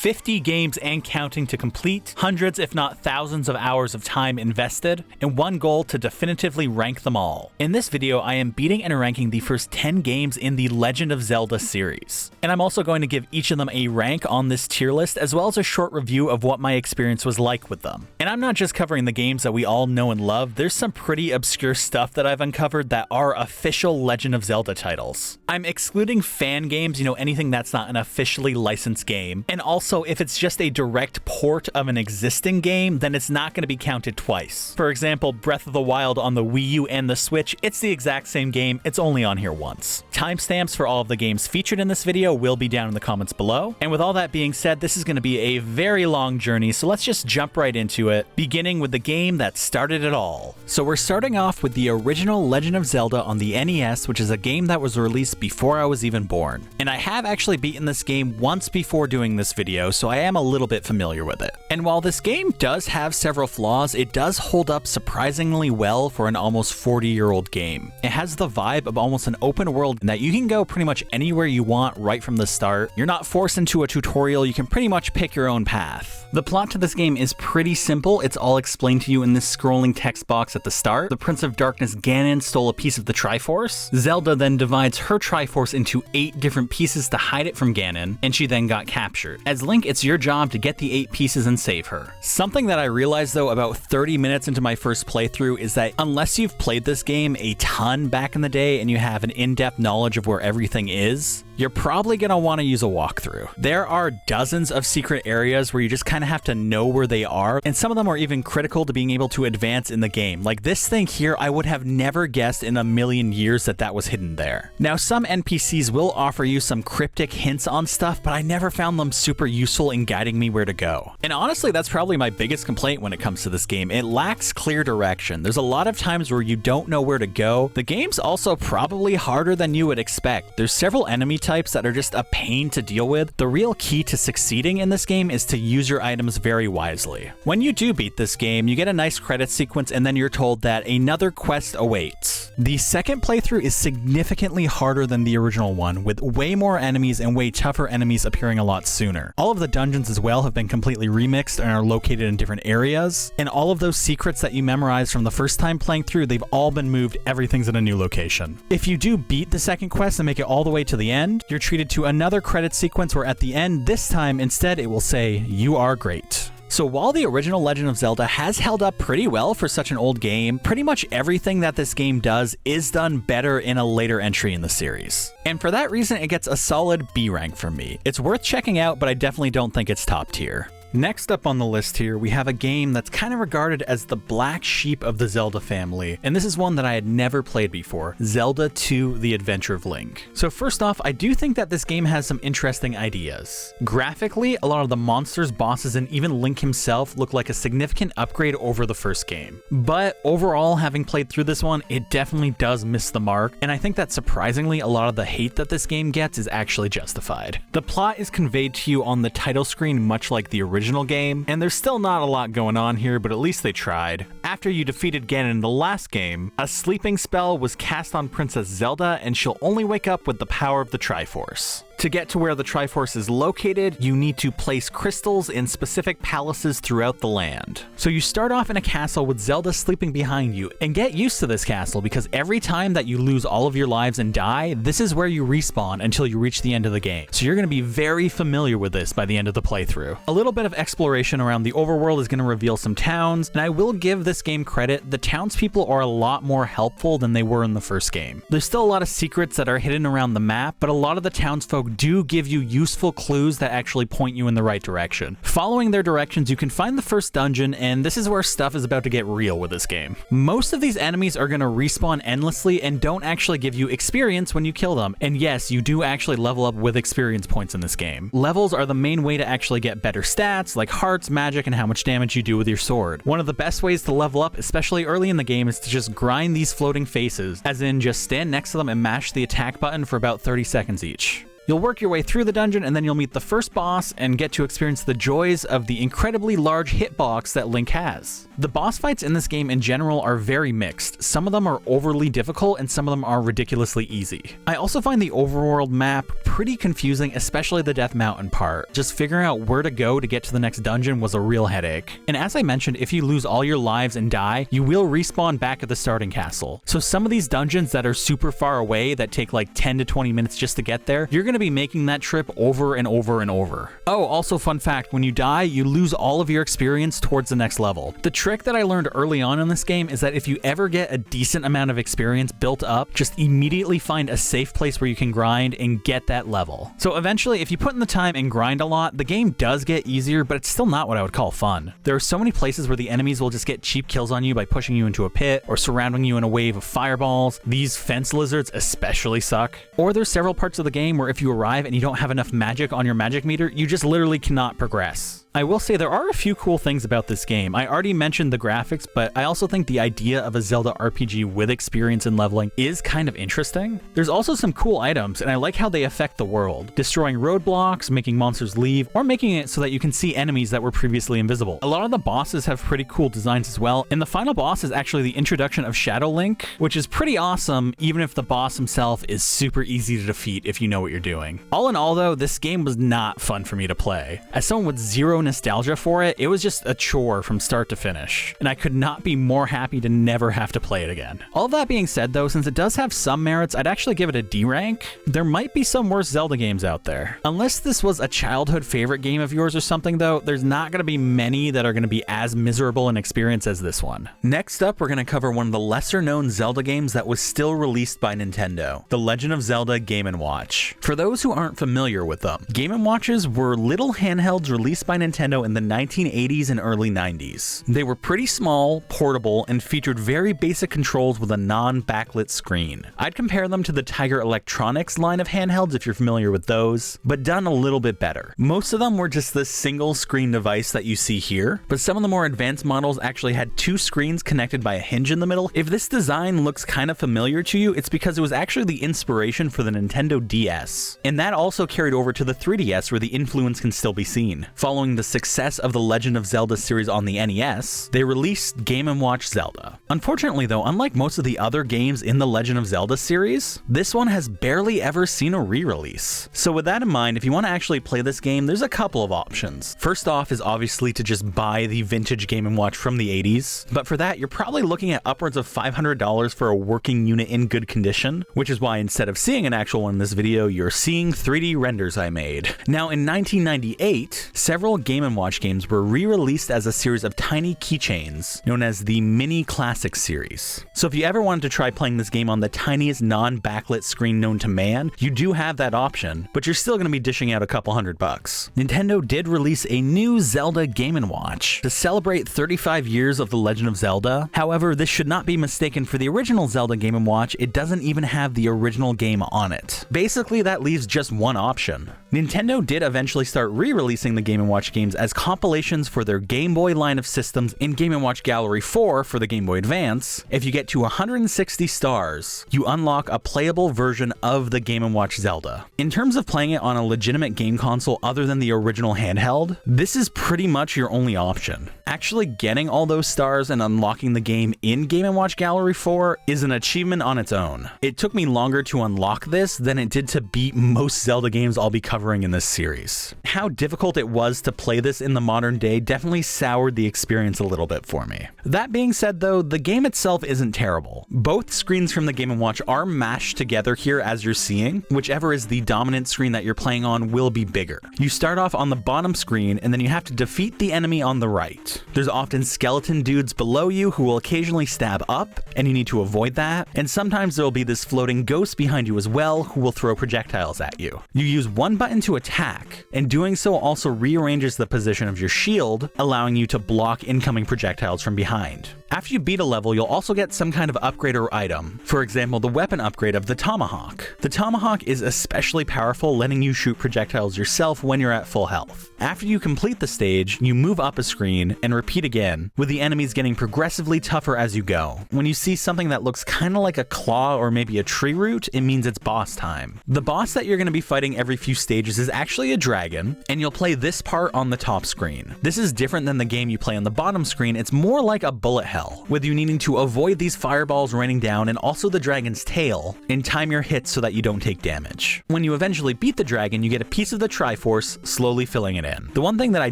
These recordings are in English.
50 games and counting to complete, hundreds if not thousands of hours of time invested, and one goal to definitively rank them all. In this video, I am beating and ranking the first 10 games in the Legend of Zelda series. And I'm also going to give each of them a rank on this tier list, as well as a short review of what my experience was like with them. And I'm not just covering the games that we all know and love, there's some pretty obscure stuff that I've uncovered that are official Legend of Zelda titles. I'm excluding fan games, anything that's not an officially licensed game. And also, if it's just a direct port of an existing game, then it's not going to be counted twice. For example, Breath of the Wild on the Wii U and the Switch, it's the exact same game, it's only on here once. Timestamps for all of the games featured in this video will be down in the comments below. And with all that being said, this is going to be a very long journey, so let's just jump right into it, beginning with the game that started it all. So we're starting off with the original Legend of Zelda on the NES, which is a game that was released before I was even born. And I have actually beaten this game once before doing this video, so I am a little bit familiar with it. And while this game does have several flaws, it does hold up surprisingly well for an almost 40-year-old game. It has the vibe of almost an open world in that you can go pretty much anywhere you want right from the start. You're not forced into a tutorial, you can pretty much pick your own path. The plot to this game is pretty simple. It's all explained to you in this scrolling text box at the start. The Prince of Darkness Ganon stole a piece of the Triforce. Zelda then divides her Triforce into 8 different pieces to hide it from Ganon, and she then got captured. As Link, it's your job to get the 8 pieces and save her. Something that I realized though about 30 minutes into my first playthrough is that unless you've played this game a ton back in the day and you have an in-depth knowledge of where everything is, you're probably going to want to use a walkthrough. There are dozens of secret areas where you just kind of have to know where they are, and some of them are even critical to being able to advance in the game. Like this thing here, I would have never guessed in a million years that was hidden there. Now, some NPCs will offer you some cryptic hints on stuff, but I never found them super useful in guiding me where to go. And honestly, that's probably my biggest complaint when it comes to this game. It lacks clear direction. There's a lot of times where you don't know where to go. The game's also probably harder than you would expect. There's several enemy types that are just a pain to deal with. The real key to succeeding in this game is to use your items very wisely. When you do beat this game, you get a nice credit sequence and then you're told that another quest awaits. The second playthrough is significantly harder than the original one, with way more enemies and way tougher enemies appearing a lot sooner. All of the dungeons as well have been completely remixed and are located in different areas, and all of those secrets that you memorized from the first time playing through, they've all been moved, everything's in a new location. If you do beat the second quest and make it all the way to the end, you're treated to another credit sequence where at the end, this time instead it will say, "You are great." So while the original Legend of Zelda has held up pretty well for such an old game, pretty much everything that this game does is done better in a later entry in the series. And for that reason, it gets a solid B rank from me. It's worth checking out, but I definitely don't think it's top tier. Next up on the list here, we have a game that's kind of regarded as the black sheep of the Zelda family, and this is one that I had never played before, Zelda 2: The Adventure of Link. So first off, I do think that this game has some interesting ideas. Graphically, a lot of the monsters, bosses, and even Link himself look like a significant upgrade over the first game. But overall, having played through this one, it definitely does miss the mark, and I think that surprisingly, a lot of the hate that this game gets is actually justified. The plot is conveyed to you on the title screen much like the original game, and there's still not a lot going on here, but at least they tried. After you defeated Ganon in the last game, a sleeping spell was cast on Princess Zelda, and she'll only wake up with the power of the Triforce. To get to where the Triforce is located, you need to place crystals in specific palaces throughout the land. So you start off in a castle with Zelda sleeping behind you, and get used to this castle because every time that you lose all of your lives and die, this is where you respawn until you reach the end of the game. So you're going to be very familiar with this by the end of the playthrough. A little bit of exploration around the overworld is going to reveal some towns, and I will give this game credit, the townspeople are a lot more helpful than they were in the first game. There's still a lot of secrets that are hidden around the map, but a lot of the townsfolk do give you useful clues that actually point you in the right direction. Following their directions, you can find the first dungeon, and this is where stuff is about to get real with this game. Most of these enemies are going to respawn endlessly and don't actually give you experience when you kill them. And yes, you do actually level up with experience points in this game. Levels are the main way to actually get better stats, like hearts, magic, and how much damage you do with your sword. One of the best ways to level up, especially early in the game, is to just grind these floating faces, as in just stand next to them and mash the attack button for about 30 seconds each. You'll work your way through the dungeon and then you'll meet the first boss and get to experience the joys of the incredibly large hitbox that Link has. The boss fights in this game in general are very mixed. Some of them are overly difficult and some of them are ridiculously easy. I also find the overworld map pretty confusing, especially the Death Mountain part. Just figuring out where to go to get to the next dungeon was a real headache. And as I mentioned, if you lose all your lives and die, you will respawn back at the starting castle. So some of these dungeons that are super far away that take like 10 to 20 minutes just to get there, you're going to be making that trip over and over and over. Oh, also fun fact, when you die, you lose all of your experience towards the next level. The trick that I learned early on in this game is that if you ever get a decent amount of experience built up, just immediately find a safe place where you can grind and get that level. So eventually, if you put in the time and grind a lot, the game does get easier, but it's still not what I would call fun. There are so many places where the enemies will just get cheap kills on you by pushing you into a pit or surrounding you in a wave of fireballs. These fence lizards especially suck. Or there's several parts of the game where if you arrive and you don't have enough magic on your magic meter, you just literally cannot progress. I will say there are a few cool things about this game. I already mentioned the graphics, but I also think the idea of a Zelda RPG with experience in leveling is kind of interesting. There's also some cool items, and I like how they affect the world, destroying roadblocks, making monsters leave, or making it so that you can see enemies that were previously invisible. A lot of the bosses have pretty cool designs as well, and the final boss is actually the introduction of Shadow Link, which is pretty awesome, even if the boss himself is super easy to defeat if you know what you're doing. All in all though, this game was not fun for me to play. As someone with zero nostalgia for it, it was just a chore from start to finish, and I could not be more happy to never have to play it again. All that being said though, since it does have some merits, I'd actually give it a D rank. There might be some worse Zelda games out there. Unless this was a childhood favorite game of yours or something though, there's not going to be many that are going to be as miserable an experience as this one. Next up, we're going to cover one of the lesser known Zelda games that was still released by Nintendo, The Legend of Zelda Game & Watch. For those who aren't familiar with them, Game & Watches were little handhelds released by Nintendo in the 1980s and early 90s. They were pretty small, portable, and featured very basic controls with a non-backlit screen. I'd compare them to the Tiger Electronics line of handhelds if you're familiar with those, but done a little bit better. Most of them were just this single screen device that you see here, but some of the more advanced models actually had two screens connected by a hinge in the middle. If this design looks kind of familiar to you, it's because it was actually the inspiration for the Nintendo DS, and that also carried over to the 3DS where the influence can still be seen. Following the success of the Legend of Zelda series on the NES, they released Game & Watch Zelda. Unfortunately though, unlike most of the other games in the Legend of Zelda series, this one has barely ever seen a re-release. So with that in mind, if you want to actually play this game, there's a couple of options. First off is obviously to just buy the vintage Game & Watch from the 80s, but for that you're probably looking at upwards of $500 for a working unit in good condition, which is why instead of seeing an actual one in this video, you're seeing 3D renders I made. Now in 1998, several Game & Watch games were re-released as a series of tiny keychains known as the Mini Classics series. So if you ever wanted to try playing this game on the tiniest non-backlit screen known to man, you do have that option, but you're still going to be dishing out a couple $100. Nintendo did release a new Zelda Game & Watch to celebrate 35 years of The Legend of Zelda. However, this should not be mistaken for the original Zelda Game & Watch. It doesn't even have the original game on it. Basically, that leaves just one option. Nintendo did eventually start re-releasing the Game & Watch games as compilations for their Game Boy line of systems in Game & Watch Gallery 4 for the Game Boy Advance. If you get to 160 stars, you unlock a playable version of the Game & Watch Zelda. In terms of playing it on a legitimate game console other than the original handheld, this is pretty much your only option. Actually getting all those stars and unlocking the game in Game & Watch Gallery 4 is an achievement on its own. It took me longer to unlock this than it did to beat most Zelda games I'll be covering in this series. How difficult it was to play this in the modern day definitely soured the experience a little bit for me. That being said though, the game itself isn't terrible. Both screens from the Game & Watch are mashed together here as you're seeing. Whichever is the dominant screen that you're playing on will be bigger. You start off on the bottom screen and then you have to defeat the enemy on the right. There's often skeleton dudes below you who will occasionally stab up, and you need to avoid that, and sometimes there will be this floating ghost behind you as well who will throw projectiles at you. You use one button to attack, and doing so also rearranges the position of your shield, allowing you to block incoming projectiles from behind. After you beat a level, you'll also get some kind of upgrade or item. For example, the weapon upgrade of the Tomahawk. The Tomahawk is especially powerful, letting you shoot projectiles yourself when you're at full health. After you complete the stage, you move up a screen and repeat again, with the enemies getting progressively tougher as you go. When you see something that looks kind of like a claw or maybe a tree root, it means it's boss time. The boss that you're going to be fighting every few stages is actually a dragon, and you'll play this part on the top screen. This is different than the game you play on the bottom screen. It's more like a bullet hell, with you needing to avoid these fireballs raining down and also the dragon's tail, and time your hits so that you don't take damage. When you eventually beat the dragon, you get a piece of the Triforce, slowly filling it in. The one thing that I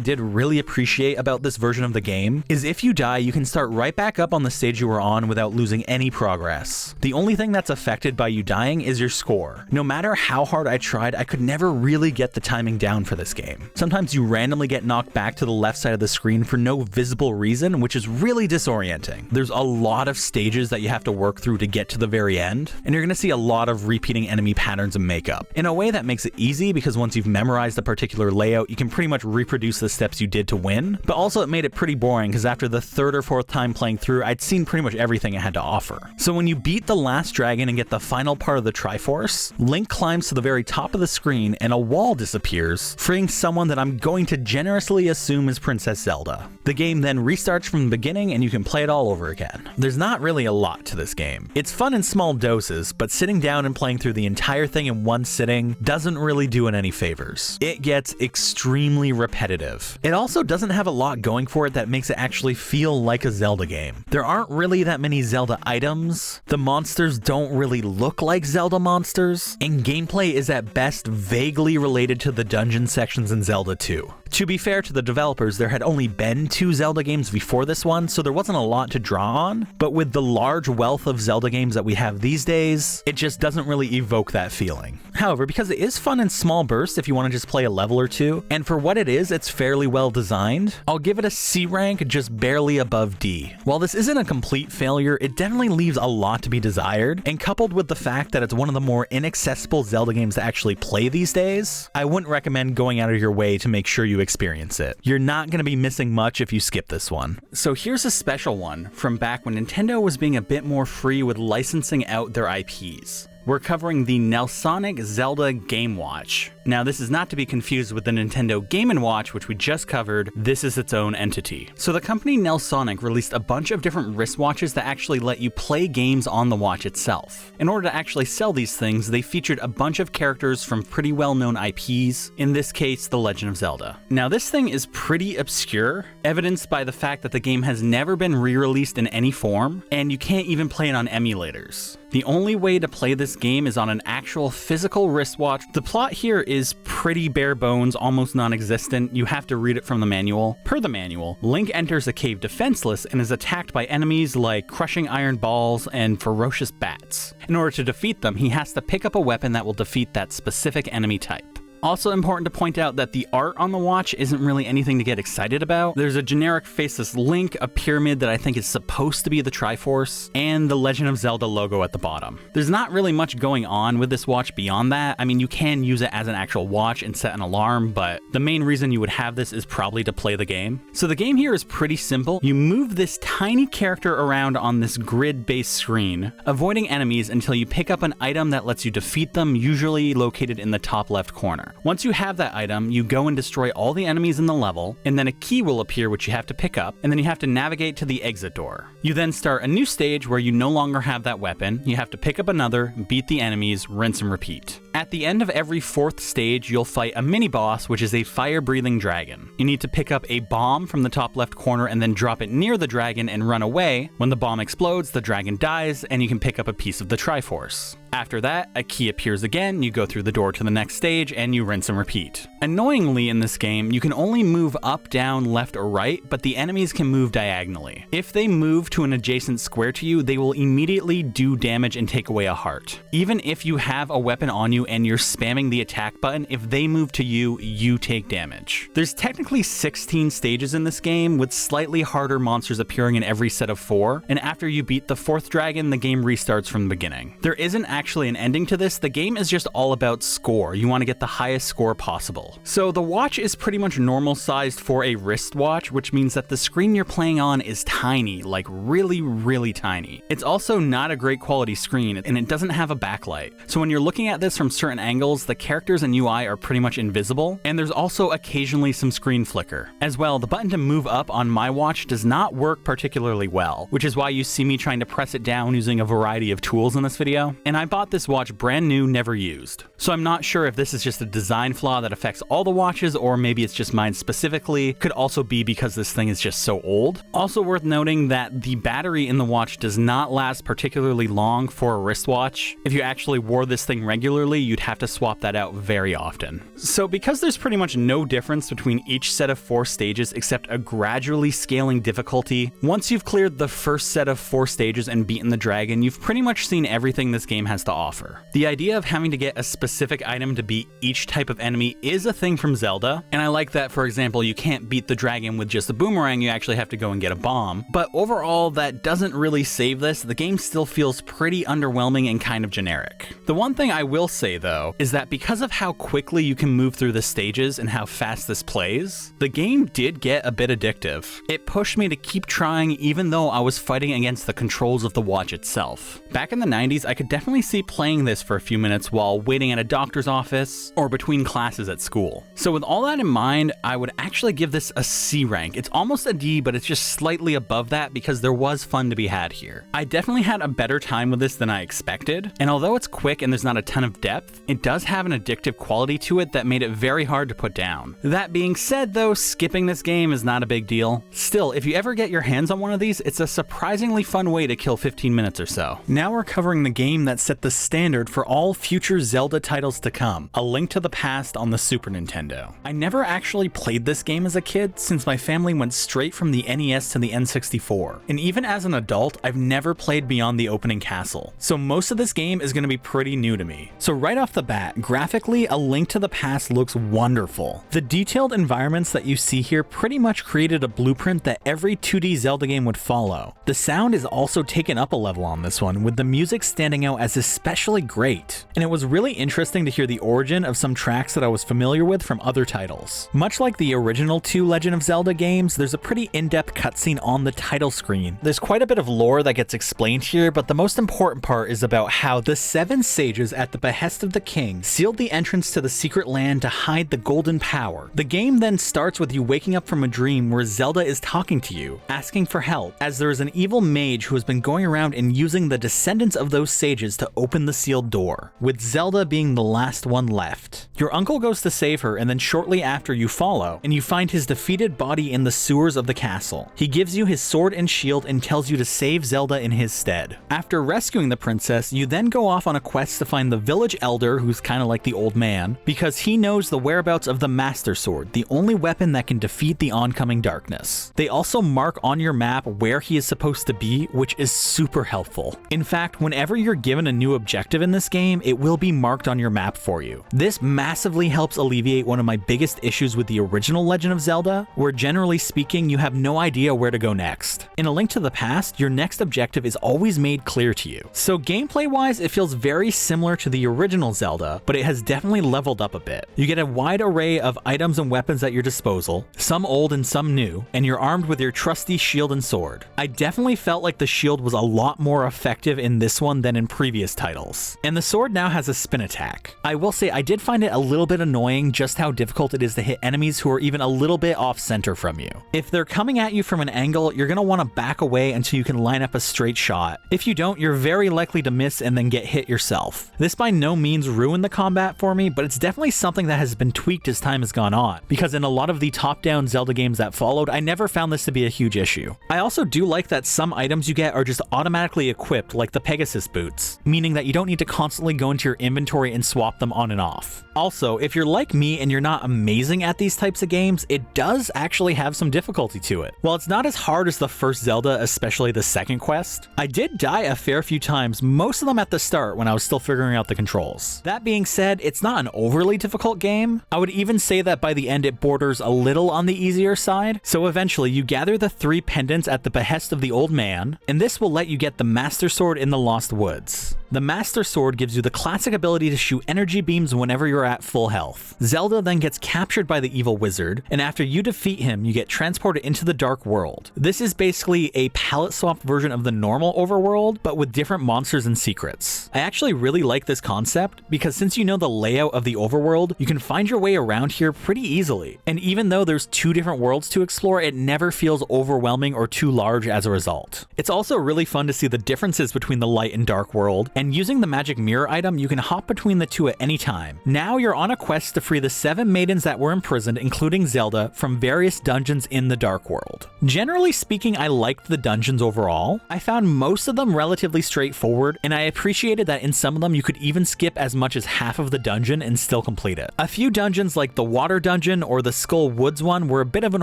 did really appreciate about this version of the game is if you die, you can start right back up on the stage you were on without losing any progress. The only thing that's affected by you dying is your score. No matter how hard I tried, I could never really get the timing down for this game. Sometimes you randomly get knocked back to the left side of the screen for no visible reason, which is really disorienting. There's a lot of stages that you have to work through to get to the very end, and you're going to see a lot of repeating enemy patterns and makeup. In a way that makes it easy, because once you've memorized a particular layout, you can pretty much reproduce the steps you did to win, but also it made it pretty boring because after the third or fourth time playing through, I'd seen pretty much everything it had to offer. So when you beat the last dragon and get the final part of the Triforce, Link climbs to the very top of the screen and a wall disappears, freeing someone that I'm going to generously assume is Princess Zelda. The game then restarts from the beginning and you can play it all over again. There's not really a lot to this game. It's fun in small doses, but sitting down and playing through the entire thing in one sitting doesn't really do it any favors. It gets extremely repetitive. It also doesn't have a lot going for it that makes it actually feel like a Zelda game. There aren't really that many Zelda items, the monsters don't really look like Zelda monsters, and gameplay is at best vaguely related to the dungeon sections in Zelda 2. To be fair to the developers, there had only been 2 Zelda games before this one, so there wasn't a lot to draw on, but with the large wealth of Zelda games that we have these days, it just doesn't really evoke that feeling. However, because it is fun in small bursts if you want to just play a level or two, and for what it is, it's fairly well designed, I'll give it a C rank, just barely above D. While this isn't a complete failure, it definitely leaves a lot to be desired, and coupled with the fact that it's one of the more inaccessible Zelda games to actually play these days, I wouldn't recommend going out of your way to make sure you experience it. You're not going to be missing much if you skip this one. So here's a special one from back when Nintendo was being a bit more free with licensing out their IPs. We're covering the Nelsonic Zelda Game Watch. Now, this is not to be confused with the Nintendo Game & Watch, which we just covered. This is its own entity. So the company Nelsonic released a bunch of different wristwatches that actually let you play games on the watch itself. In order to actually sell these things, they featured a bunch of characters from pretty well-known IPs, in this case, The Legend of Zelda. Now, this thing is pretty obscure, evidenced by the fact that the game has never been re-released in any form, and you can't even play it on emulators. The only way to play this game is on an actual physical wristwatch. The plot here is pretty bare bones, almost non-existent. You have to read it from the manual. Per the manual, Link enters a cave defenseless and is attacked by enemies like crushing iron balls and ferocious bats. In order to defeat them, he has to pick up a weapon that will defeat that specific enemy type. Also important to point out that the art on the watch isn't really anything to get excited about. There's a generic faceless Link, a pyramid that I think is supposed to be the Triforce, and the Legend of Zelda logo at the bottom. There's not really much going on with this watch beyond that. I mean, you can use it as an actual watch and set an alarm, but the main reason you would have this is probably to play the game. So the game here is pretty simple. You move this tiny character around on this grid-based screen, avoiding enemies until you pick up an item that lets you defeat them, usually located in the top left corner. Once you have that item, you go and destroy all the enemies in the level, and then a key will appear which you have to pick up, and then you have to navigate to the exit door. You then start a new stage where you no longer have that weapon, you have to pick up another, beat the enemies, rinse and repeat. At the end of every 4th stage, you'll fight a mini-boss, which is a fire-breathing dragon. You need to pick up a bomb from the top left corner and then drop it near the dragon and run away. When the bomb explodes, the dragon dies, and you can pick up a piece of the Triforce. After that, a key appears again, you go through the door to the next stage, and you rinse and repeat. Annoyingly in this game, you can only move up, down, left, or right, but the enemies can move diagonally. If they move to an adjacent square to you, they will immediately do damage and take away a heart. Even if you have a weapon on you and you're spamming the attack button, if they move to you, you take damage. There's technically 16 stages in this game, with slightly harder monsters appearing in every set of 4, and after you beat the 4th dragon, the game restarts from the beginning. There isn't actually an ending to this, the game is just all about score. You want to get the highest score possible. So the watch is pretty much normal sized for a wristwatch, which means that the screen you're playing on is tiny, like really tiny. It's also not a great quality screen, and it doesn't have a backlight. So when you're looking at this from certain angles, the characters and UI are pretty much invisible, and there's also occasionally some screen flicker. As well, the button to move up on my watch does not work particularly well, which is why you see me trying to press it down using a variety of tools in this video. And I bought this watch brand new, never used. So I'm not sure if this is just a design flaw that affects all the watches, or maybe it's just mine specifically. Could also be because this thing is just so old. Also worth noting that the battery in the watch does not last particularly long for a wristwatch. If you actually wore this thing regularly, you'd have to swap that out very often. So because there's pretty much no difference between each set of 4 stages except a gradually scaling difficulty, once you've cleared the first set of 4 stages and beaten the dragon, you've pretty much seen everything this game has to offer. The idea of having to get a specific item to beat each type of enemy is a thing from Zelda, and I like that, for example, you can't beat the dragon with just a boomerang, you actually have to go and get a bomb. But overall, that doesn't really save this. The game still feels pretty underwhelming and kind of generic. The one thing I will say though, is that because of how quickly you can move through the stages and how fast this plays, the game did get a bit addictive. It pushed me to keep trying even though I was fighting against the controls of the watch itself. Back in the 90s, I could definitely see playing this for a few minutes while waiting at a doctor's office or between classes at school. So with all that in mind, I would actually give this a C rank. It's almost a D, but it's just slightly above that because there was fun to be had here. I definitely had a better time with this than I expected, and although it's quick and there's not a ton of depth, it does have an addictive quality to it that made it very hard to put down. That being said though, skipping this game is not a big deal. Still, if you ever get your hands on one of these, it's a surprisingly fun way to kill 15 minutes or so. Now we're covering the game that set the standard for all future Zelda titles to come, A Link to the Past on the Super Nintendo. I never actually played this game as a kid since my family went straight from the NES to the N64, and even as an adult, I've never played beyond the opening castle, so most of this game is going to be pretty new to me. So right off the bat, graphically, A Link to the Past looks wonderful. The detailed environments that you see here pretty much created a blueprint that every 2D Zelda game would follow. The sound is also taken up a level on this one, with the music standing out as especially great, and it was really interesting to hear the origin of some tracks that I was familiar with from other titles. Much like the original 2 Legend of Zelda games, there's a pretty in-depth cutscene on the title screen. There's quite a bit of lore that gets explained here, but the most important part is about how the 7 sages at the behest of the king sealed the entrance to the secret land to hide the golden power. The game then starts with you waking up from a dream where Zelda is talking to you, asking for help, as there is an evil mage who has been going around and using the descendants of those sages to open the sealed door, with Zelda being the last one left. Your uncle goes to save her, and then shortly after you follow, and you find his defeated body in the sewers of the castle. He gives you his sword and shield and tells you to save Zelda in his stead. After rescuing the princess, you then go off on a quest to find the village elder, who's kind of like the old man, because he knows the whereabouts of the Master Sword, the only weapon that can defeat the oncoming darkness. They also mark on your map where he is supposed to be, which is super helpful. In fact, whenever you're given a new objective in this game, it will be marked on your map for you. This massively helps alleviate one of my biggest issues with the original Legend of Zelda, where generally speaking, you have no idea where to go next. In A Link to the Past, your next objective is always made clear to you. So gameplay-wise, it feels very similar to the original Zelda, but it has definitely leveled up a bit. You get a wide array of items and weapons at your disposal, some old and some new, and you're armed with your trusty shield and sword. I definitely felt like the shield was a lot more effective in this one than in previous titles. And the sword now has a spin attack. I will say I did find it a little bit annoying just how difficult it is to hit enemies who are even a little bit off center from you. If they're coming at you from an angle, you're going to want to back away until you can line up a straight shot. If you don't, you're very likely to miss and then get hit yourself. This by no means ruined the combat for me, but it's definitely something that has been tweaked as time has gone on, because in a lot of the top-down Zelda games that followed, I never found this to be a huge issue. I also do like that some items you get are just automatically equipped, like the Pegasus boots, meaning that you don't need to constantly go into your inventory and swap them on and off. Also, if you're like me and you're not amazing at these types of games, it does actually have some difficulty to it. While it's not as hard as the first Zelda, especially the second quest, I did die a fair few times, most of them at the start when I was still figuring out the controls. That being said, it's not an overly difficult game. I would even say that by the end it borders a little on the easier side. So eventually you gather the 3 pendants at the behest of the old man, and this will let you get the Master Sword in the Lost Woods. The Master Sword gives you the classic ability to shoot energy beams whenever you're at full health. Zelda then gets captured by the evil wizard, and after you defeat him, you get transported into the Dark World. This is basically a palette-swapped version of the normal overworld, but with different monsters and secrets. I actually really like this concept, because since you know the layout of the overworld, you can find your way around here pretty easily. And even though there's 2 different worlds to explore, it never feels overwhelming or too large as a result. It's also really fun to see the differences between the light and dark world, and using the magic mirror item, you can hop between the 2 at any time. Now you're on a quest to free the 7 maidens that were imprisoned, including Zelda, from various dungeons in the dark world. Generally speaking, I liked the dungeons overall. I found most of them relatively straightforward, and I appreciated that in some of them you could even skip as much as half of the dungeon and still complete it. A few dungeons like the water dungeon or the Skull Woods one were a bit of an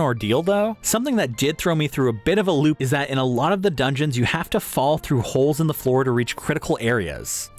ordeal though. Something that did throw me through a bit of a loop is that in a lot of the dungeons you have to fall through holes in the floor to reach critical areas.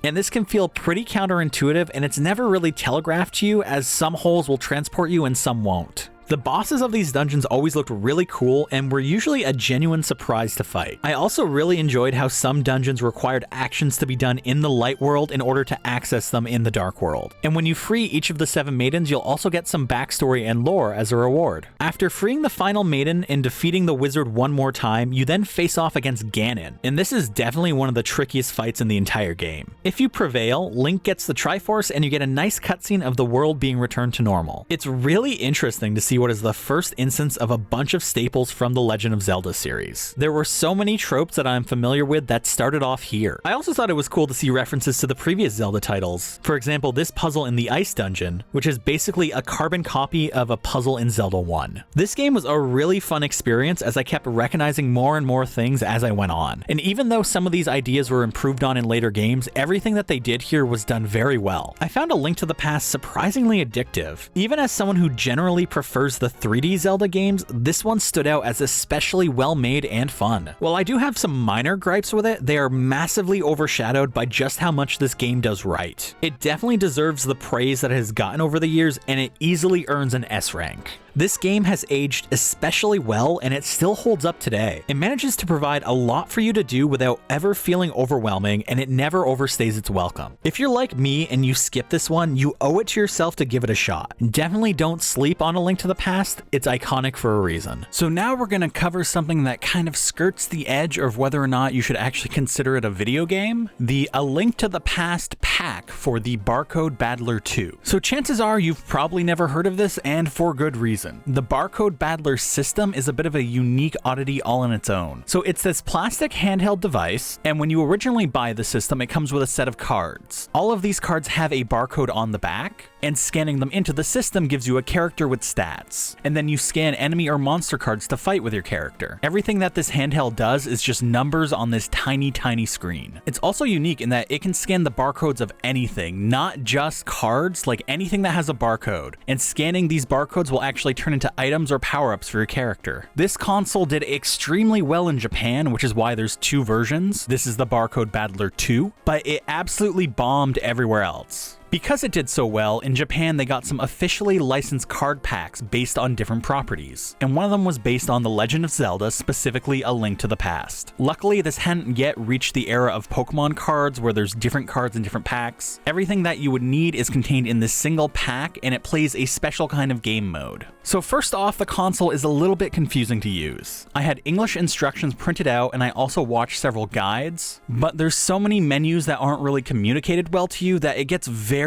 And this can feel pretty counterintuitive, and it's never really telegraphed to you, as some holes will transport you and some won't. The bosses of these dungeons always looked really cool and were usually a genuine surprise to fight. I also really enjoyed how some dungeons required actions to be done in the light world in order to access them in the dark world. And when you free each of the 7 maidens, you'll also get some backstory and lore as a reward. After freeing the final maiden and defeating the wizard one more time, you then face off against Ganon, and this is definitely one of the trickiest fights in the entire game. If you prevail, Link gets the Triforce and you get a nice cutscene of the world being returned to normal. It's really interesting to see what is the first instance of a bunch of staples from the Legend of Zelda series. There were so many tropes that I'm familiar with that started off here. I also thought it was cool to see references to the previous Zelda titles. For example, this puzzle in the Ice Dungeon, which is basically a carbon copy of a puzzle in Zelda 1. This game was a really fun experience, as I kept recognizing more and more things as I went on. And even though some of these ideas were improved on in later games, everything that they did here was done very well. I found A Link to the Past surprisingly addictive. Even as someone who generally prefers the 3D Zelda games, this one stood out as especially well made and fun. While I do have some minor gripes with it, they are massively overshadowed by just how much this game does right. It definitely deserves the praise that it has gotten over the years, and it easily earns an S rank. This game has aged especially well, and it still holds up today. It manages to provide a lot for you to do without ever feeling overwhelming, and it never overstays its welcome. If you're like me and you skip this one, you owe it to yourself to give it a shot. Definitely don't sleep on A Link to the Past, it's iconic for a reason. So now we're gonna cover something that kind of skirts the edge of whether or not you should actually consider it a video game: the A Link to the Past pack for the Barcode Battler 2. So chances are you've probably never heard of this, and for good reason. The Barcode Battler system is a bit of a unique oddity all on its own. So it's this plastic handheld device, and when you originally buy the system, it comes with a set of cards. All of these cards have a barcode on the back, and scanning them into the system gives you a character with stats. And then you scan enemy or monster cards to fight with your character. Everything that this handheld does is just numbers on this tiny screen. It's also unique in that it can scan the barcodes of anything, not just cards, like anything that has a barcode. And scanning these barcodes will actually turn into items or power-ups for your character. This console did extremely well in Japan, which is why there's 2 versions. This is the Barcode Battler 2, but it absolutely bombed everywhere else. Because it did so well, in Japan they got some officially licensed card packs based on different properties, and one of them was based on The Legend of Zelda, specifically A Link to the Past. Luckily, this hadn't yet reached the era of Pokemon cards where there's different cards in different packs. Everything that you would need is contained in this single pack, and it plays a special kind of game mode. So first off, the console is a little bit confusing to use. I had English instructions printed out, and I also watched several guides, but there's so many menus that aren't really communicated well to you that it gets very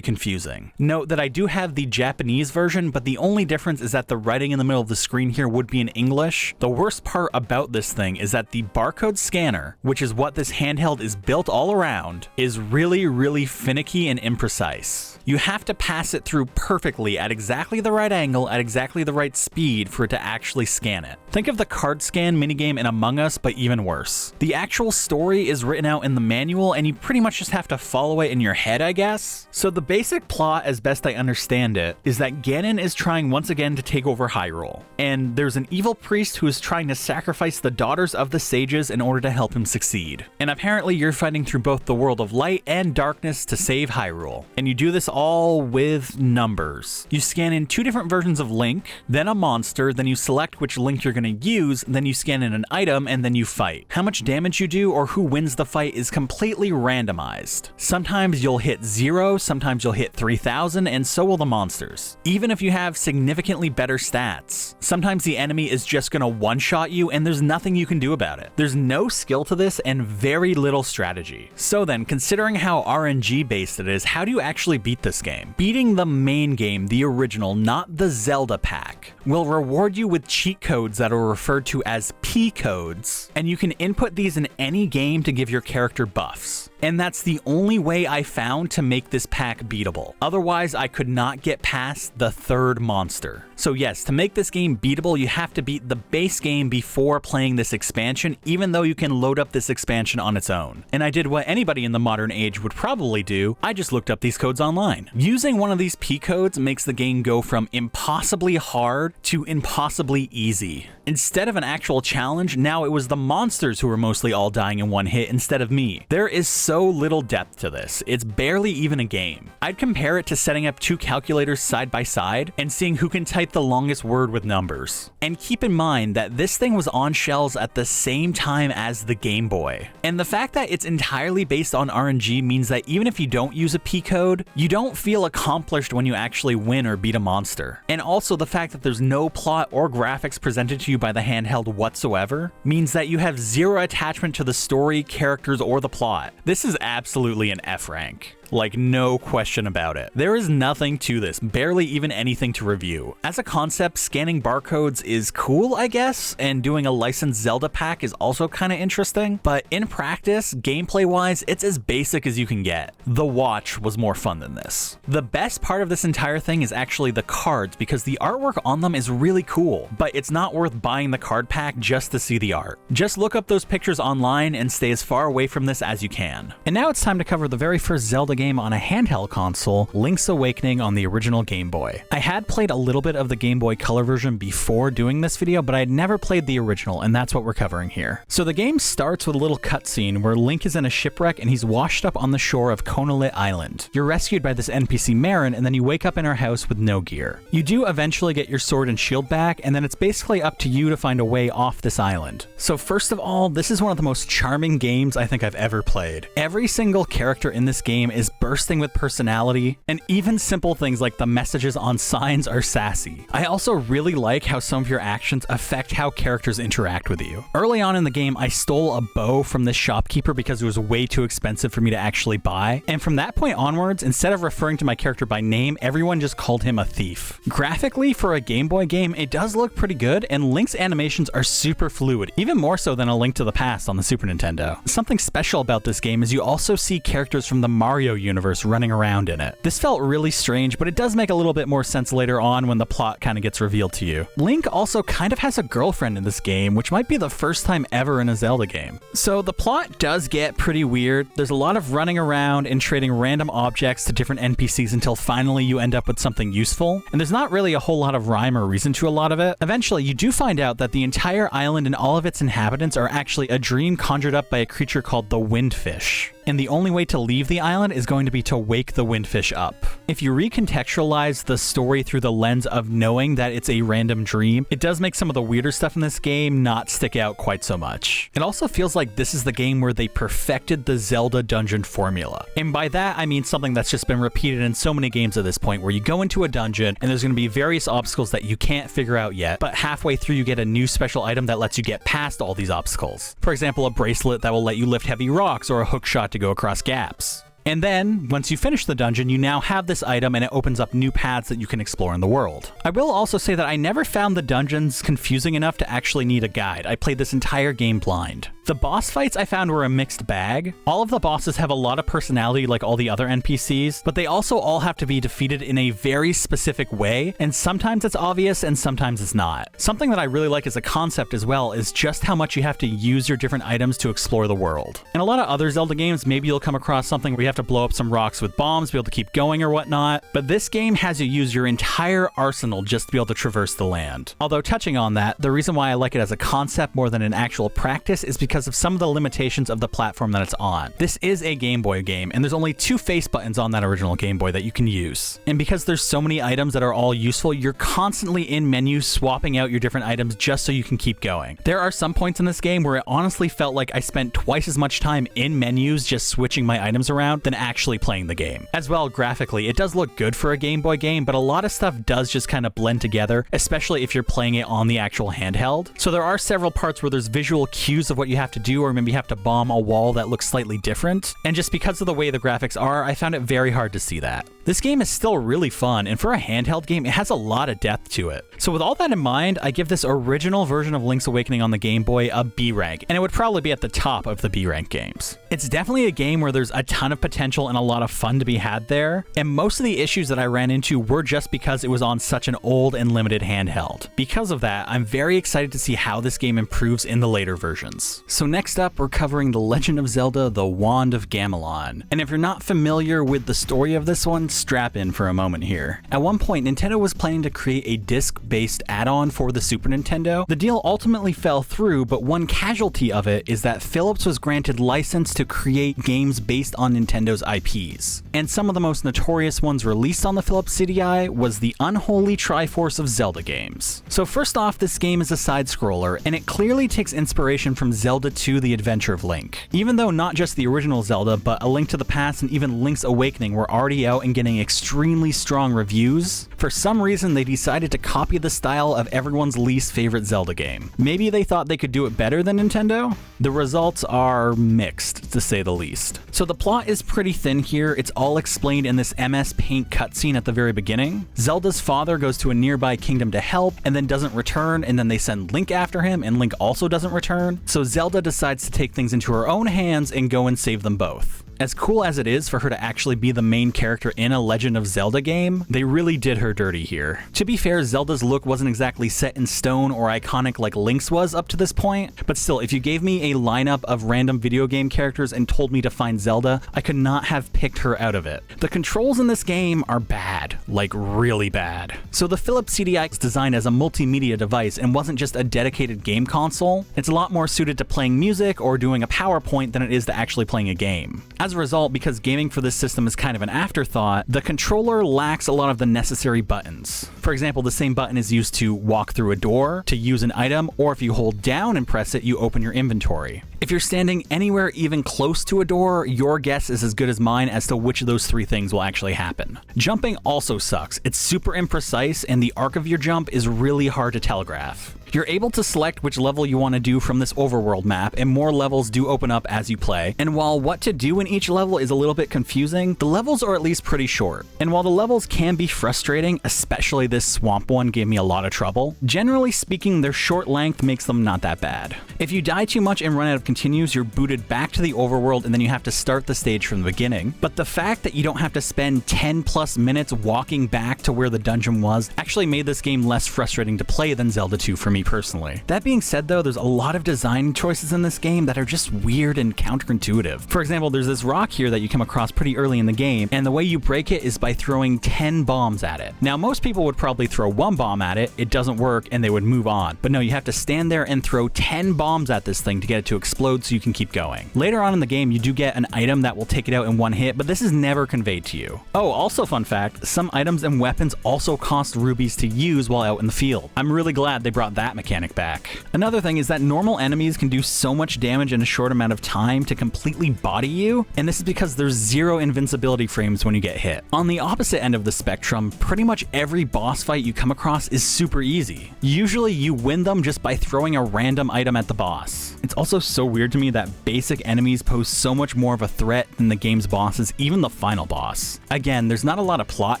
confusing. Note that I do have the Japanese version, but the only difference is that the writing in the middle of the screen here would be in English. The worst part about this thing is that the barcode scanner, which is what this handheld is built all around, is really finicky and imprecise. You have to pass it through perfectly at exactly the right angle, at exactly the right speed for it to actually scan it. Think of the card scan minigame in Among Us, but even worse. The actual story is written out in the manual, and you pretty much just have to follow it in your head, I guess. this. So the basic plot, as best I understand it, is that Ganon is trying once again to take over Hyrule, and there's an evil priest who is trying to sacrifice the daughters of the sages in order to help him succeed. And apparently you're fighting through both the world of light and darkness to save Hyrule, and you do this all with numbers. You scan in 2 different versions of Link, then a monster, then you select which Link you're going to use, then you scan in an item, and then you fight. How much damage you do or who wins the fight is completely randomized. Sometimes you'll hit 0, sometimes you'll hit 3000, and so will the monsters. Even if you have significantly better stats, sometimes the enemy is just going to one-shot you and there's nothing you can do about it. There's no skill to this and very little strategy. So then, considering how RNG based it is, how do you actually beat this game? Beating the main game, the original, not the Zelda pack, will reward you with cheat codes that are referred to as P codes, and you can input these in any game to give your character buffs. And that's the only way I found to make this pack beatable. Otherwise, I could not get past the 3rd monster. So yes, to make this game beatable, you have to beat the base game before playing this expansion, even though you can load up this expansion on its own. And I did what anybody in the modern age would probably do. I just looked up these codes online. Using one of these P codes makes the game go from impossibly hard to impossibly easy. Instead of an actual challenge, now it was the monsters who were mostly all dying in one hit instead of me. There is so little depth to this, it's barely even a game. I'd compare it to setting up 2 calculators side by side and seeing who can type the longest word with numbers. And keep in mind that this thing was on shelves at the same time as the Game Boy. And the fact that it's entirely based on RNG means that even if you don't use a P code, you don't feel accomplished when you actually win or beat a monster. And also the fact that there's no plot or graphics presented to you by the handheld whatsoever means that you have 0 attachment to the story, characters, or the plot. This is absolutely an F rank. Like, no question about it. There is nothing to this, barely even anything to review. As a concept, scanning barcodes is cool, I guess, and doing a licensed Zelda pack is also kind of interesting, but in practice, gameplay-wise, it's as basic as you can get. The watch was more fun than this. The best part of this entire thing is actually the cards, because the artwork on them is really cool, but it's not worth buying the card pack just to see the art. Just look up those pictures online and stay as far away from this as you can. And now it's time to cover the very first Zelda game on a handheld console, Link's Awakening on the original Game Boy. I had played a little bit of the Game Boy Color version before doing this video, but I had never played the original, and that's what we're covering here. So the game starts with a little cutscene where Link is in a shipwreck and he's washed up on the shore of Konolit Island. You're rescued by this NPC Marin, and then you wake up in her house with no gear. You do eventually get your sword and shield back, and then it's basically up to you to find a way off this island. So first of all, this is one of the most charming games I think I've ever played. Every single character in this game is bursting with personality, and even simple things like the messages on signs are sassy. I also really like how some of your actions affect how characters interact with you. Early on in the game, I stole a bow from this shopkeeper because it was way too expensive for me to actually buy, and from that point onwards, instead of referring to my character by name, everyone just called him a thief. Graphically, for a Game Boy game, it does look pretty good, and Link's animations are super fluid, even more so than A Link to the Past on the Super Nintendo. Something special about this game is you also see characters from the Mario universe running around in it. This felt really strange, but it does make a little bit more sense later on when the plot kind of gets revealed to you. Link also kind of has a girlfriend in this game, which might be the first time ever in a Zelda game. So the plot does get pretty weird. There's a lot of running around and trading random objects to different NPCs until finally you end up with something useful, and there's not really a whole lot of rhyme or reason to a lot of it. Eventually, you do find out that the entire island and all of its inhabitants are actually a dream conjured up by a creature called the Windfish. And the only way to leave the island is going to be to wake the Windfish up. If you recontextualize the story through the lens of knowing that it's a random dream, it does make some of the weirder stuff in this game not stick out quite so much. It also feels like this is the game where they perfected the Zelda dungeon formula. And by that, I mean something that's just been repeated in so many games at this point, where you go into a dungeon and there's going to be various obstacles that you can't figure out yet, but halfway through you get a new special item that lets you get past all these obstacles. For example, a bracelet that will let you lift heavy rocks, or a hook shot to go across gaps. And then, once you finish the dungeon, you now have this item and it opens up new paths that you can explore in the world. I will also say that I never found the dungeons confusing enough to actually need a guide. I played this entire game blind. The boss fights I found were a mixed bag. All of the bosses have a lot of personality like all the other NPCs, but they also all have to be defeated in a very specific way, and sometimes it's obvious and sometimes it's not. Something that I really like as a concept as well is just how much you have to use your different items to explore the world. In a lot of other Zelda games, maybe you'll come across something where you have have to blow up some rocks with bombs to be able to keep going or whatnot, but this game has you use your entire arsenal just to be able to traverse the land. Although touching on that, the reason why I like it as a concept more than an actual practice is because of some of the limitations of the platform that it's on. This is a Game Boy game, and there's only 2 face buttons on that original Game Boy that you can use. And because there's so many items that are all useful, you're constantly in menus swapping out your different items just so you can keep going. There are some points in this game where it honestly felt like I spent twice as much time in menus just switching my items around than actually playing the game. As well, graphically, it does look good for a Game Boy game, but a lot of stuff does just kind of blend together, especially if you're playing it on the actual handheld. So there are several parts where there's visual cues of what you have to do, or maybe you have to bomb a wall that looks slightly different. And just because of the way the graphics are, I found it very hard to see that. This game is still really fun, and for a handheld game, it has a lot of depth to it. So with all that in mind, I give this original version of Link's Awakening on the Game Boy a B rank, and it would probably be at the top of the B rank games. It's definitely a game where there's a ton of potential and a lot of fun to be had there, and most of the issues that I ran into were just because it was on such an old and limited handheld. Because of that, I'm very excited to see how this game improves in the later versions. So next up, we're covering The Legend of Zelda: The Wand of Gamelon. And if you're not familiar with the story of this one, strap in for a moment here. At one point, Nintendo was planning to create a disc-based add-on for the Super Nintendo. The deal ultimately fell through, but one casualty of it is that Philips was granted license to create games based on Nintendo's IPs. And some of the most notorious ones released on the Philips CDI was the unholy Triforce of Zelda games. So first off, this game is a side-scroller, and it clearly takes inspiration from Zelda 2: The Adventure of Link. Even though not just the original Zelda, but A Link to the Past and even Link's Awakening were already out and getting extremely strong reviews, for some reason they decided to copy the style of everyone's least favorite Zelda game. Maybe they thought they could do it better than Nintendo? The results are mixed, to say the least. So the plot is pretty thin here. It's all explained in this MS Paint cutscene at the very beginning. Zelda's father goes to a nearby kingdom to help and then doesn't return, and then they send Link after him and Link also doesn't return. So Zelda decides to take things into her own hands and go and save them both. As cool as it is for her to actually be the main character in a Legend of Zelda game, they really did her dirty here. To be fair, Zelda's look wasn't exactly set in stone or iconic like Link's was up to this point, but still, if you gave me a lineup of random video game characters and told me to find Zelda, I could not have picked her out of it. The controls in this game are bad, like really bad. So the Philips CDI is designed as a multimedia device and wasn't just a dedicated game console. It's a lot more suited to playing music or doing a PowerPoint than it is to actually playing a game. As a result, because gaming for this system is kind of an afterthought, the controller lacks a lot of the necessary buttons. For example, the same button is used to walk through a door, to use an item, or if you hold down and press it, you open your inventory. If you're standing anywhere even close to a door, your guess is as good as mine as to which of those 3 things will actually happen. Jumping also sucks. It's super imprecise, and the arc of your jump is really hard to telegraph. You're able to select which level you want to do from this overworld map, and more levels do open up as you play. And while what to do in each level is a little bit confusing, the levels are at least pretty short. And while the levels can be frustrating, especially this swamp one gave me a lot of trouble, generally speaking, their short length makes them not that bad. If you die too much and run out of continues, you're booted back to the overworld and then you have to start the stage from the beginning. But the fact that you don't have to spend 10 plus minutes walking back to where the dungeon was actually made this game less frustrating to play than Zelda 2 for me personally. That being said though, there's a lot of design choices in this game that are just weird and counterintuitive. For example, there's this rock here that you come across pretty early in the game, and the way you break it is by throwing 10 bombs at it. Now, most people would probably throw 1 bomb at it, it doesn't work, and they would move on. But no, you have to stand there and throw 10 bombs at this thing to get it to explode so you can keep going. Later on in the game, you do get an item that will take it out in 1 hit, but this is never conveyed to you. Oh, also fun fact, some items and weapons also cost rubies to use while out in the field. I'm really glad they brought that mechanic back. Another thing is that normal enemies can do so much damage in a short amount of time to completely body you, and this is because there's 0 invincibility frames when you get hit. On the opposite end of the spectrum, pretty much every boss fight you come across is super easy. Usually you win them just by throwing a random item at the boss. It's also so weird to me that basic enemies pose so much more of a threat than the game's bosses, even the final boss. Again, there's not a lot of plot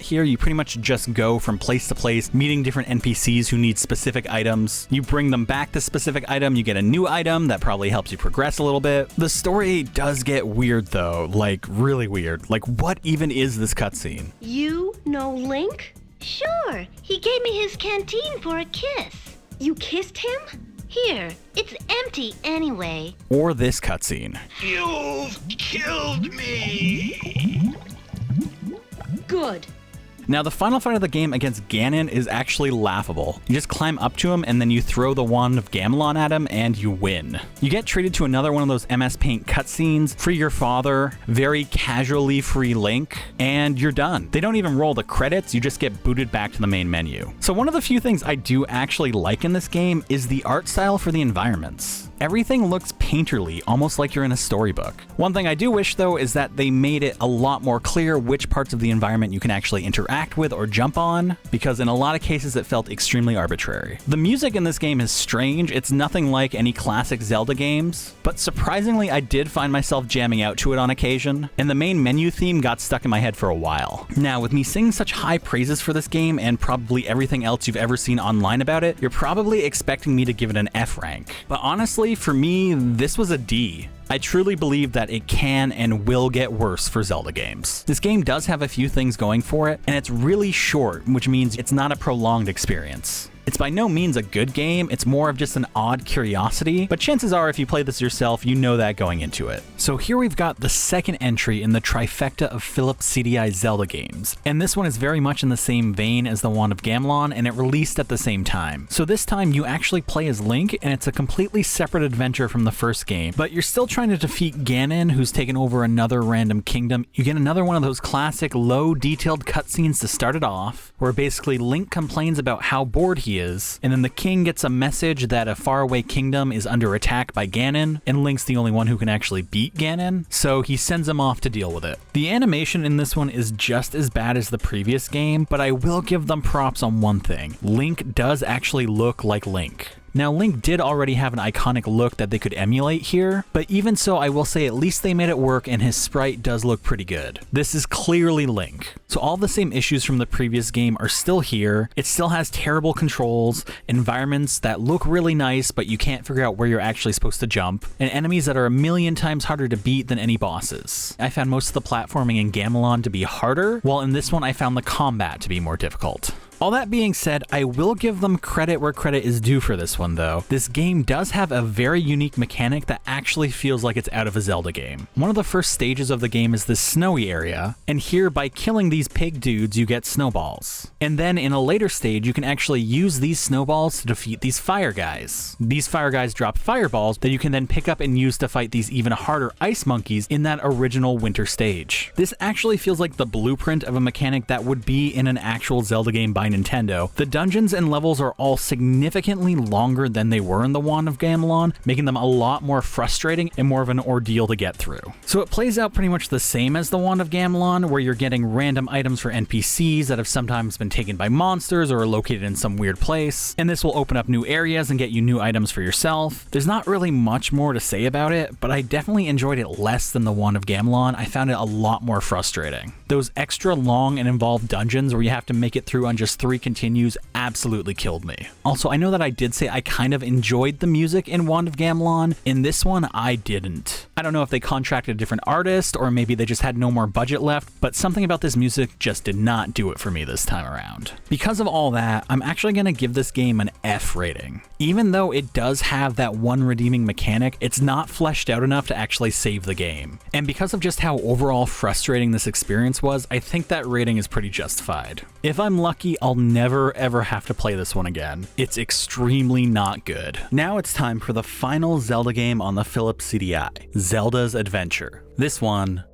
here, you pretty much just go from place to place, meeting different NPCs who need specific items. You bring them back the specific item, you get a new item that probably helps you progress a little bit. The story does get weird though, like really weird. Like, what even is this cutscene? You know Link? Sure, he gave me his canteen for a kiss. You kissed him? Here, it's empty anyway. Or this cutscene. You've killed me! Good. Now, the final fight of the game against Ganon is actually laughable. You just climb up to him and then you throw the wand of Gamelon at him and you win. You get treated to another one of those MS Paint cutscenes, free your father, very casually free Link, and you're done. They don't even roll the credits, you just get booted back to the main menu. So one of the few things I do actually like in this game is the art style for the environments. Everything looks painterly, almost like you're in a storybook. One thing I do wish though is that they made it a lot more clear which parts of the environment you can actually interact with or jump on, because in a lot of cases it felt extremely arbitrary. The music in this game is strange, it's nothing like any classic Zelda games, but surprisingly I did find myself jamming out to it on occasion, and the main menu theme got stuck in my head for a while. Now, with me singing such high praises for this game and probably everything else you've ever seen online about it, you're probably expecting me to give it an F rank. But honestly, for me, this was a D. I truly believe that it can and will get worse for Zelda games. This game does have a few things going for it, and it's really short, which means it's not a prolonged experience. It's by no means a good game, it's more of just an odd curiosity, but chances are if you play this yourself, you know that going into it. So here we've got the second entry in the trifecta of Philips CDI Zelda games, and this one is very much in the same vein as the Wand of Gamelon, and it released at the same time. So this time you actually play as Link, and it's a completely separate adventure from the first game, but you're still trying to defeat Ganon, who's taken over another random kingdom. You get another one of those classic low detailed cutscenes to start it off, where basically Link complains about how bored he is, and then the king gets a message that a faraway kingdom is under attack by Ganon, and Link's the only one who can actually beat Ganon, so he sends him off to deal with it. The animation in this one is just as bad as the previous game, but I will give them props on one thing. Link does actually look like Link. Now, Link did already have an iconic look that they could emulate here, but even so, I will say at least they made it work and his sprite does look pretty good. This is clearly Link. So all the same issues from the previous game are still here. It still has terrible controls, environments that look really nice, but you can't figure out where you're actually supposed to jump, and enemies that are a million times harder to beat than any bosses. I found most of the platforming in Gamelon to be harder, while in this one I found the combat to be more difficult. All that being said, I will give them credit where credit is due for this one though. This game does have a very unique mechanic that actually feels like it's out of a Zelda game. One of the first stages of the game is this snowy area, and here by killing these pig dudes you get snowballs. And then in a later stage you can actually use these snowballs to defeat these fire guys. These fire guys drop fireballs that you can then pick up and use to fight these even harder ice monkeys in that original winter stage. This actually feels like the blueprint of a mechanic that would be in an actual Zelda game by Nintendo. The dungeons and levels are all significantly longer than they were in the Wand of Gamelon, making them a lot more frustrating and more of an ordeal to get through. So it plays out pretty much the same as the Wand of Gamelon, where you're getting random items for NPCs that have sometimes been taken by monsters or are located in some weird place, and this will open up new areas and get you new items for yourself. There's not really much more to say about it, but I definitely enjoyed it less than the Wand of Gamelon. I found it a lot more frustrating. Those extra long and involved dungeons where you have to make it through on just 3 continues absolutely killed me. Also, I know that I did say I kind of enjoyed the music in Wand of Gamelon. In this one, I didn't. I don't know if they contracted a different artist or maybe they just had no more budget left, but something about this music just did not do it for me this time around. Because of all that, I'm actually going to give this game an F rating. Even though it does have that one redeeming mechanic, it's not fleshed out enough to actually save the game. And because of just how overall frustrating this experience was, I think that rating is pretty justified. If I'm lucky, I'll never ever have to play this one again. It's extremely not good. Now it's time for the final Zelda game on the Philips CDI, Zelda's Adventure. This one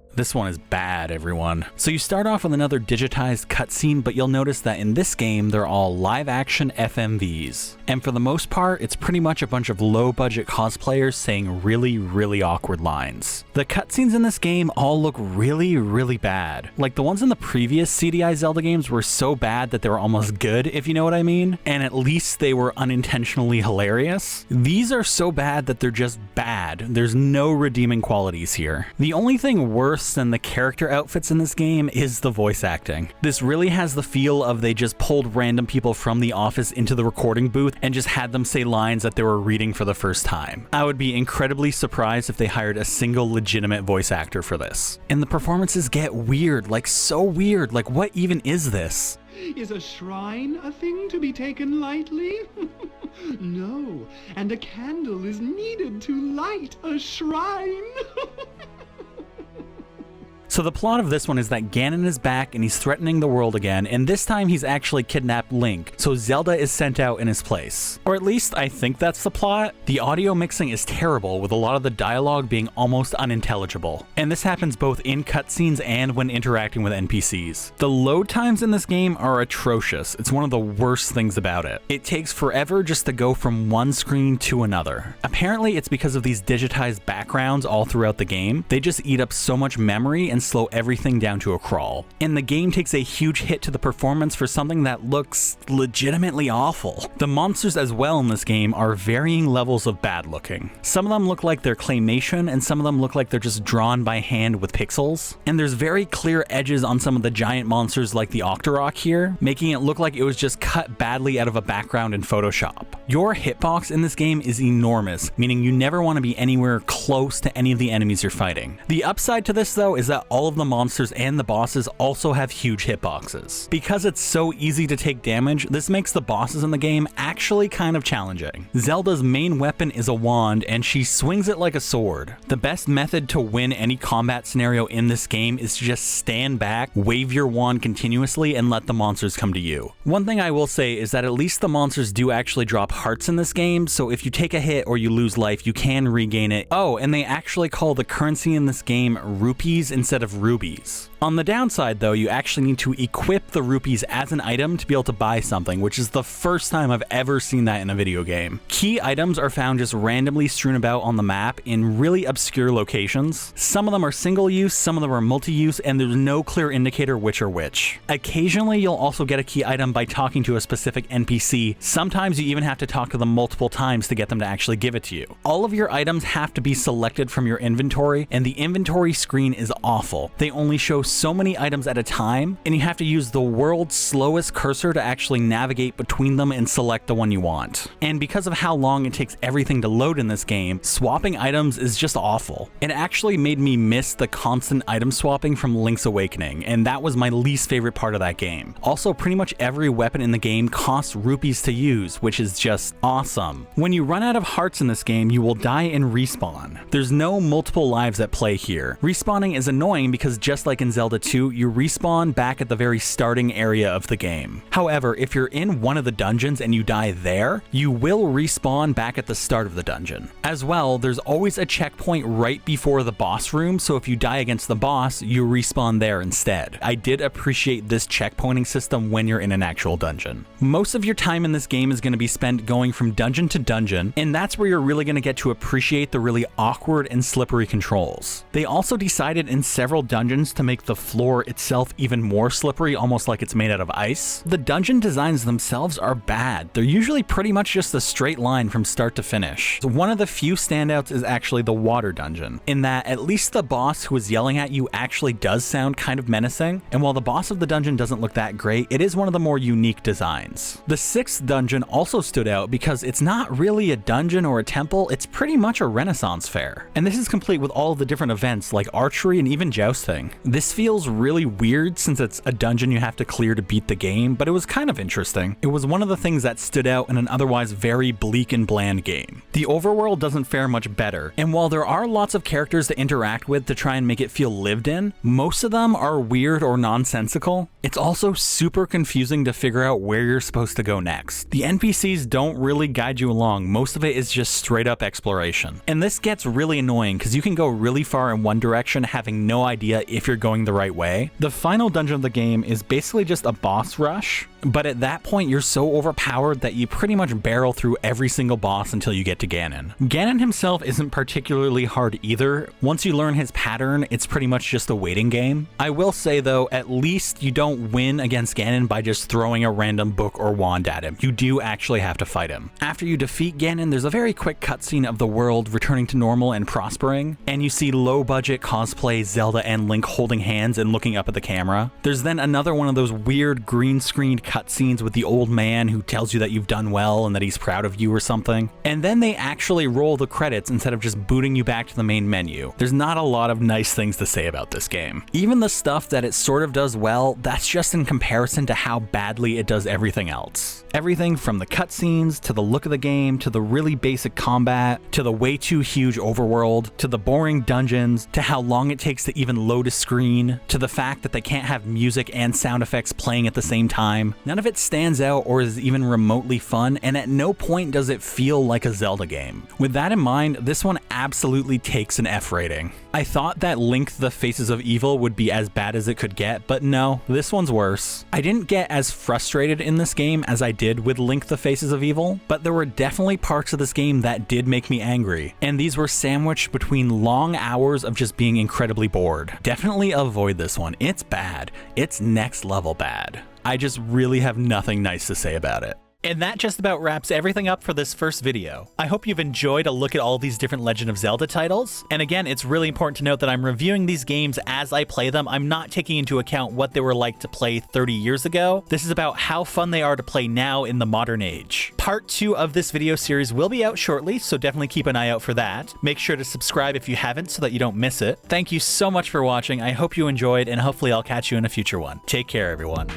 is bad, everyone. So you start off with another digitized cutscene, but you'll notice that in this game, they're all live-action FMVs. And for the most part, it's pretty much a bunch of low-budget cosplayers saying really, really awkward lines. The cutscenes in this game all look really, really bad. Like the ones in the previous CDI Zelda games were so bad that they were almost good, if you know what I mean. And at least they were unintentionally hilarious. These are so bad that they're just bad. There's no redeeming qualities here. The only thing worse than the character outfits in this game is the voice acting. This really has the feel of they just pulled random people from the office into the recording booth and just had them say lines that they were reading for the first time. I would be incredibly surprised if they hired a single legitimate voice actor for this. And the performances get weird, like so weird, like what even is this? Is a shrine a thing to be taken lightly? No, and a candle is needed to light a shrine. So the plot of this one is that Ganon is back and he's threatening the world again, and this time he's actually kidnapped Link, so Zelda is sent out in his place. Or at least I think that's the plot. The audio mixing is terrible, with a lot of the dialogue being almost unintelligible. And this happens both in cutscenes and when interacting with NPCs. The load times in this game are atrocious. It's one of the worst things about it. It takes forever just to go from one screen to another. Apparently it's because of these digitized backgrounds all throughout the game. They just eat up so much memory and slow everything down to a crawl. And the game takes a huge hit to the performance for something that looks legitimately awful. The monsters as well in this game are varying levels of bad looking. Some of them look like they're claymation, and some of them look like they're just drawn by hand with pixels. And there's very clear edges on some of the giant monsters like the Octorok here, making it look like it was just cut badly out of a background in Photoshop. Your hitbox in this game is enormous, meaning you never want to be anywhere close to any of the enemies you're fighting. The upside to this though is that all of the monsters and the bosses also have huge hitboxes. Because it's so easy to take damage, this makes the bosses in the game actually kind of challenging. Zelda's main weapon is a wand, and she swings it like a sword. The best method to win any combat scenario in this game is to just stand back, wave your wand continuously, and let the monsters come to you. One thing I will say is that at least the monsters do actually drop hearts in this game, so if you take a hit or you lose life, you can regain it. Oh, and they actually call the currency in this game rupees instead of rubies. On the downside though, you actually need to equip the rupees as an item to be able to buy something, which is the first time I've ever seen that in a video game. Key items are found just randomly strewn about on the map in really obscure locations. Some of them are single use, some of them are multi-use, and there's no clear indicator which are which. Occasionally you'll also get a key item by talking to a specific NPC. Sometimes you even have to talk to them multiple times to get them to actually give it to you. All of your items have to be selected from your inventory, and the inventory screen is awful. They only show so many items at a time, and you have to use the world's slowest cursor to actually navigate between them and select the one you want. And because of how long it takes everything to load in this game, swapping items is just awful. It actually made me miss the constant item swapping from Link's Awakening, and that was my least favorite part of that game. Also, pretty much every weapon in the game costs rupees to use, which is just awesome. When you run out of hearts in this game, you will die and respawn. There's no multiple lives at play here. Respawning is annoying because just like in Zelda 2, you respawn back at the very starting area of the game. However, if you're in one of the dungeons and you die there, you will respawn back at the start of the dungeon. As well, there's always a checkpoint right before the boss room, so if you die against the boss, you respawn there instead. I did appreciate this checkpointing system when you're in an actual dungeon. Most of your time in this game is going to be spent going from dungeon to dungeon, and that's where you're really going to get to appreciate the really awkward and slippery controls. They also decided in several dungeons to make the floor itself even more slippery, almost like it's made out of ice. The dungeon designs themselves are bad. They're usually pretty much just a straight line from start to finish. So one of the few standouts is actually the water dungeon, in that at least the boss who is yelling at you actually does sound kind of menacing, and while the boss of the dungeon doesn't look that great, it is one of the more unique designs. The sixth dungeon also stood out because it's not really a dungeon or a temple, it's pretty much a Renaissance fair. And this is complete with all of the different events like archery and even jousting. This feels really weird since it's a dungeon you have to clear to beat the game, but it was kind of interesting. It was one of the things that stood out in an otherwise very bleak and bland game. The overworld doesn't fare much better, and while there are lots of characters to interact with to try and make it feel lived in, most of them are weird or nonsensical. It's also super confusing to figure out where you're supposed to go next. The NPCs don't really guide you along, most of it is just straight up exploration. And this gets really annoying because you can go really far in one direction having no idea if you're going the right way. The final dungeon of the game is basically just a boss rush, but at that point you're so overpowered that you pretty much barrel through every single boss until you get to Ganon. Ganon himself isn't particularly hard either. Once you learn his pattern, it's pretty much just a waiting game. I will say though, at least you don't win against Ganon by just throwing a random book or wand at him. You do actually have to fight him. After you defeat Ganon, there's a very quick cutscene of the world returning to normal and prospering, and you see low budget cosplay Zelda and Link holding hands and looking up at the camera. There's then another one of those weird green screened cutscenes with the old man who tells you that you've done well and that he's proud of you or something. And then they actually roll the credits instead of just booting you back to the main menu. There's not a lot of nice things to say about this game. Even the stuff that it sort of does well, that's just in comparison to how badly it does everything else. Everything from the cutscenes, to the look of the game, to the really basic combat, to the way too huge overworld, to the boring dungeons, to how long it takes to even load a screen, to the fact that they can't have music and sound effects playing at the same time. None of it stands out or is even remotely fun, and at no point does it feel like a Zelda game. With that in mind, this one absolutely takes an F rating. I thought that Link the Faces of Evil would be as bad as it could get, but no, this one's worse. I didn't get as frustrated in this game as I did with Link the Faces of Evil, but there were definitely parts of this game that did make me angry, and these were sandwiched between long hours of just being incredibly bored. Definitely avoid this one. It's bad. It's next level bad. I just really have nothing nice to say about it. And that just about wraps everything up for this first video. I hope you've enjoyed a look at all these different Legend of Zelda titles. And again, it's really important to note that I'm reviewing these games as I play them. I'm not taking into account what they were like to play 30 years ago. This is about how fun they are to play now in the modern age. Part 2 of this video series will be out shortly, so definitely keep an eye out for that. Make sure to subscribe if you haven't so that you don't miss it. Thank you so much for watching. I hope you enjoyed, and hopefully I'll catch you in a future one. Take care, everyone.